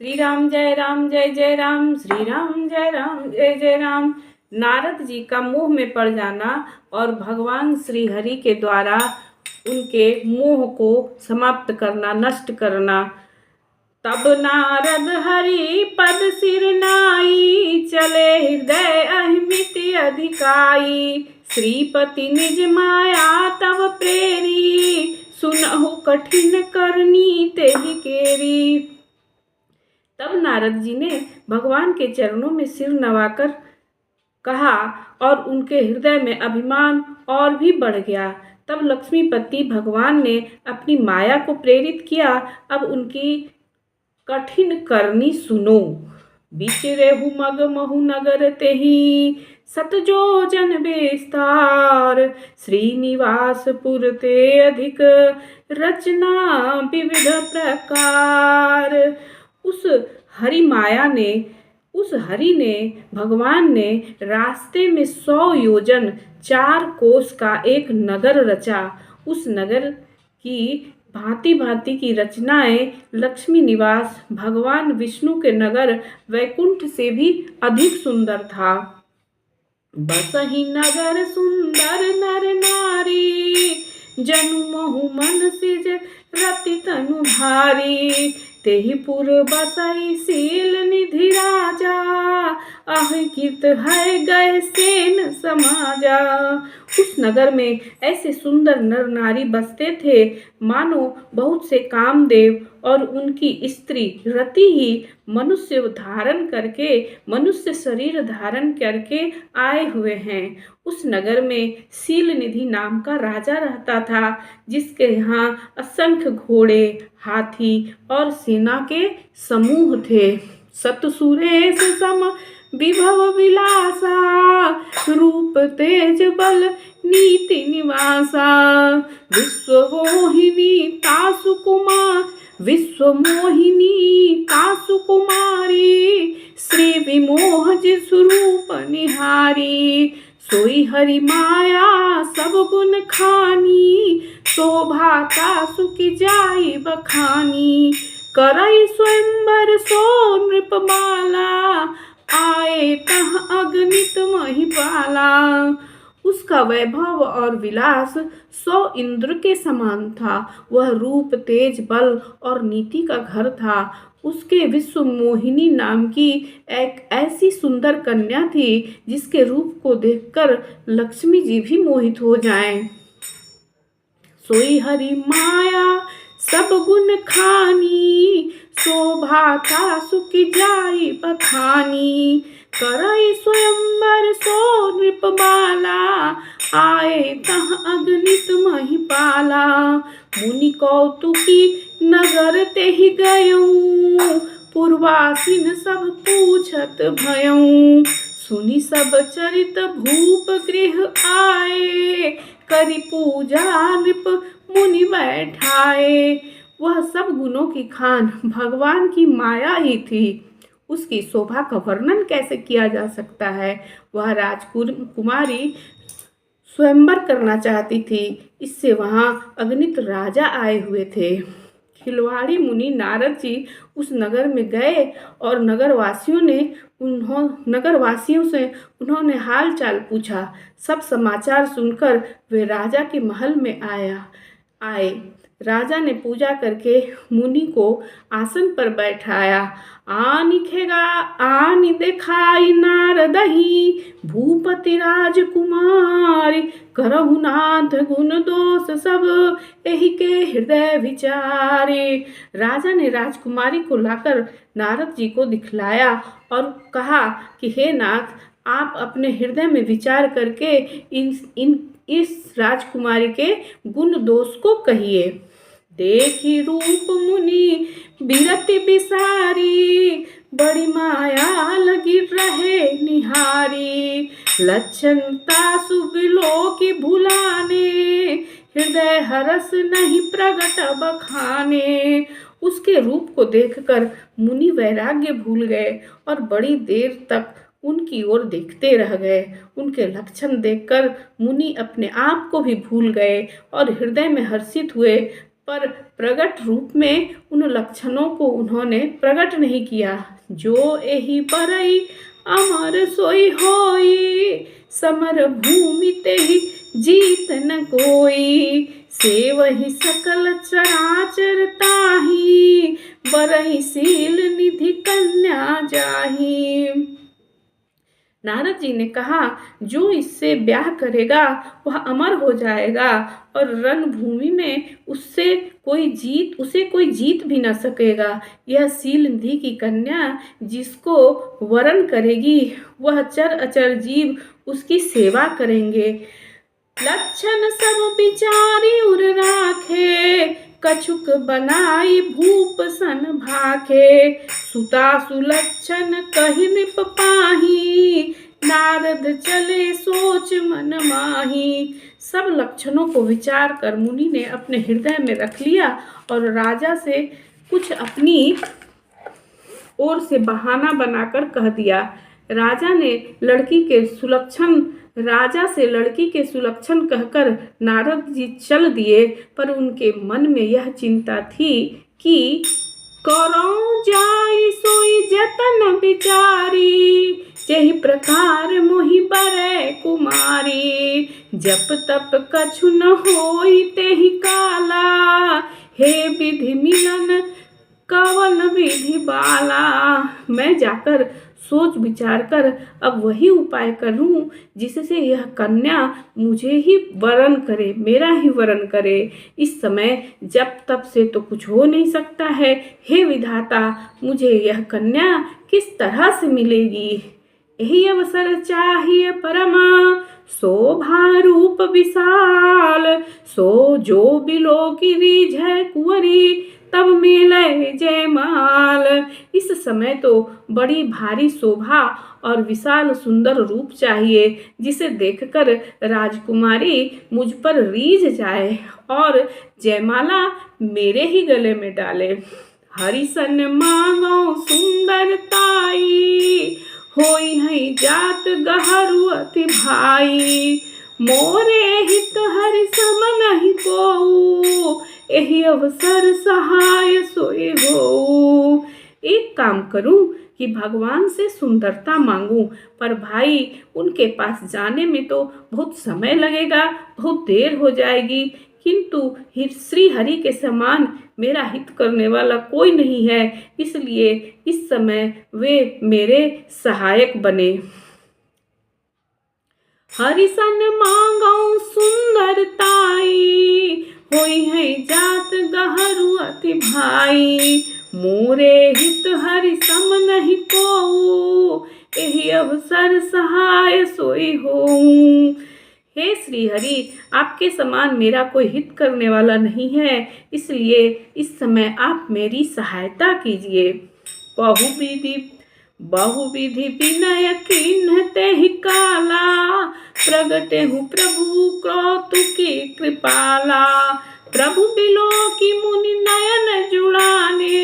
श्री राम जय जय राम, श्री राम जय जय राम। नारद जी का मोह में पड़ जाना और भगवान श्री हरि के द्वारा उनके मोह को समाप्त करना, नष्ट करना। तब नारद हरि पद सिर नाई, चले हृदय अहिमित अधिकाई। श्रीपति निज माया तब प्रेरी, सुनहु कठिन करनी तेहि केरी। तब नारद जी ने भगवान के चरणों में सिर नवाकर कहा और उनके हृदय में अभिमान और भी बढ़ गया। तब लक्ष्मीपति भगवान ने अपनी माया को प्रेरित किया। अब उनकी कठिन करनी सुनो। बिचरेहु मग महु नगर तेहि, सतजो जन विस्तार। श्रीनिवास पुर ते अधिक, रचना विविध प्रकार। उस हरि ने भगवान ने रास्ते में 100 योजन 4 कोस का एक नगर रचा। उस नगर की भांति भांति की रचनाएं लक्ष्मी निवास भगवान विष्णु के नगर वैकुंठ से भी अधिक सुंदर था। बसहि नगर सुंदर नर नारी, जनु महु मन सिज रति तनु भारी। तेहि पुर बसई शील निधि राजा, अहिकित है गए सेन समाजा। उस नगर में ऐसे सुंदर नर नारी बसते थे मानो बहुत से कामदेव और उनकी स्त्री रति ही मनुष्य शरीर धारण करके आए हुए हैं। उस नगर में शील निधि नाम का राजा रहता था, जिसके यहाँ असंख्य घोड़े, हाथी और सेना के समूह थे। सतसुरेश सम विभव विलासा, रूप तेज बल नीति निवासा। विश्व मोहिनी तासु कुमारी, श्री विमोह जिसु रूप निहारी। सोई हरि माया सब गुण खानी, शोभा तासु की जाई बखानी। करई स्वयंवर सो नृपमाला, आए तह अगणित महिपाला। उसका वैभव और विलास 100 इंद्र के समान था। वह रूप, तेज, बल और नीति का घर था। उसके विश्व मोहिनी नाम की एक ऐसी सुंदर कन्या थी जिसके रूप को देखकर लक्ष्मी जी भी मोहित हो जाएं। सोई हरि माया सब गुण खानी, शोभा तासु की जाई बखानी। करई स्वयंवर सो नृपमाला, आए तह अगणित महिपाला। मुनि कौतुकी नगर तेहि गयऊँ, पुरवासिन सब पूछत भयऊँ। सुनि सब चरित भूप गृह आए, करि पूजा नृप मुनि बैठाए। वह सब गुणों की खान भगवान की माया ही थी। उसकी शोभा का वर्णन कैसे किया जा सकता है। वह राजकुमारी स्वयंवर करना चाहती थी। इससे वहां अगणित राजा आए हुए थे। खिलवाड़ी मुनि नारद जी उस नगर में गए और नगरवासियों से उन्होंने हाल चाल पूछा। सब समाचार सुनकर वे राजा के महल में आए। राजा ने पूजा करके मुनि को आसन पर बैठाया। आनि देखाई नारदहि, भूपति राजकुमारी। करहु नाथ गुण दोष सब, एहि के हृदय विचारे। राजा ने राजकुमारी को लाकर नारद जी को दिखलाया और कहा कि हे नाथ, आप अपने हृदय में विचार करके इस राजकुमारी के गुण दोष को कहिए। देखी रूप मुनि बिरति बिसारी, बड़ी माया लगी रहे निहारी। लक्षण तासु बिलोकी भुलाने, हृदय हरस नहीं प्रगट बखाने। उसके रूप को देखकर मुनि वैराग्य भूल गए और बड़ी देर तक उनकी ओर देखते रह गए। उनके लक्षण देखकर मुनि अपने आप को भी भूल गए और हृदय में हर्षित हुए। पर प्रगट रूप में उन लक्षणों को उन्होंने प्रकट नहीं किया। जो एहि बरई अमर सोई होई, समर भूमि तेहि जीत न कोई। सेवहि सकल चराचर ताहि, बरई शील निधि कन्या जाहि। नारद जी ने कहा, जो इससे ब्याह करेगा वह अमर हो जाएगा और रणभूमि में उसे कोई जीत भी न सकेगा। यह शील निधि की कन्या जिसको वरण करेगी वह चर अचर जीव उसकी सेवा करेंगे। लक्षण सब विचारी उर राखे, कछुक बनाई भूप सन भाखे। सुता सुलक्षण कहि नृप पाही, नारद चले सोच मन माही। सब लक्षणों को विचार कर मुनि ने अपने हृदय में रख लिया और राजा से कुछ अपनी ओर से बहाना बनाकर कह दिया। राजा से लड़की के सुलक्षण कहकर नारद जी चल दिए, पर उनके मन में यह चिंता थी कि करौं जाई सोई जतन विचारी, जेहि प्रकार मोहि बरै कुमारी। जप तप कछु न होई तेहि काला, हे विधि मिलन कवन विधि बाला। मैं जाकर सोच विचार कर अब वही उपाय करूं जिससे यह कन्या मुझे ही वरण करे, मेरा ही वरण करे। इस समय जब तब से तो कुछ हो नहीं सकता है। हे विधाता, मुझे यह कन्या किस तरह से मिलेगी? यही अवसर चाहिए परमा, शोभा रूप विशाल। सो जो बिलो की रीझै कुंवरी, तब मिले जयमाल। इस समय तो बड़ी भारी शोभा और विशाल सुंदर रूप चाहिए, जिसे देखकर राजकुमारी मुझ पर रीझ जाए और जयमाला मेरे ही गले में डाले। हरिसन मांगो सुंदरताई, होई है जात गहरू अति भाई। मोरे हित हरि सम नहीं कोऊ, एहि अवसर सहाय सोई हो। एक काम करूं कि भगवान से सुंदरता मांगूं, पर भाई उनके पास जाने में तो बहुत समय लगेगा, बहुत देर हो जाएगी। किंतु श्री हरि के समान मेरा हित करने वाला कोई नहीं है, इसलिए इस समय वे मेरे सहायक बने। हरिसन मांगो सुंदरताई, होई है जात गहरू अति भाई। मोरे हित हरि सम नहीं कोऊ, एहि अवसर सहाय सोई होऊ। हे श्री हरि, आपके समान मेरा कोई हित करने वाला नहीं है, इसलिए इस समय आप मेरी सहायता कीजिए। बहुविधि विनय किन्ह तेहि काला, प्रगटे हूँ प्रभु कौतुकी कृपाला। प्रभु बिलो की मुनि नयन जुड़ाने,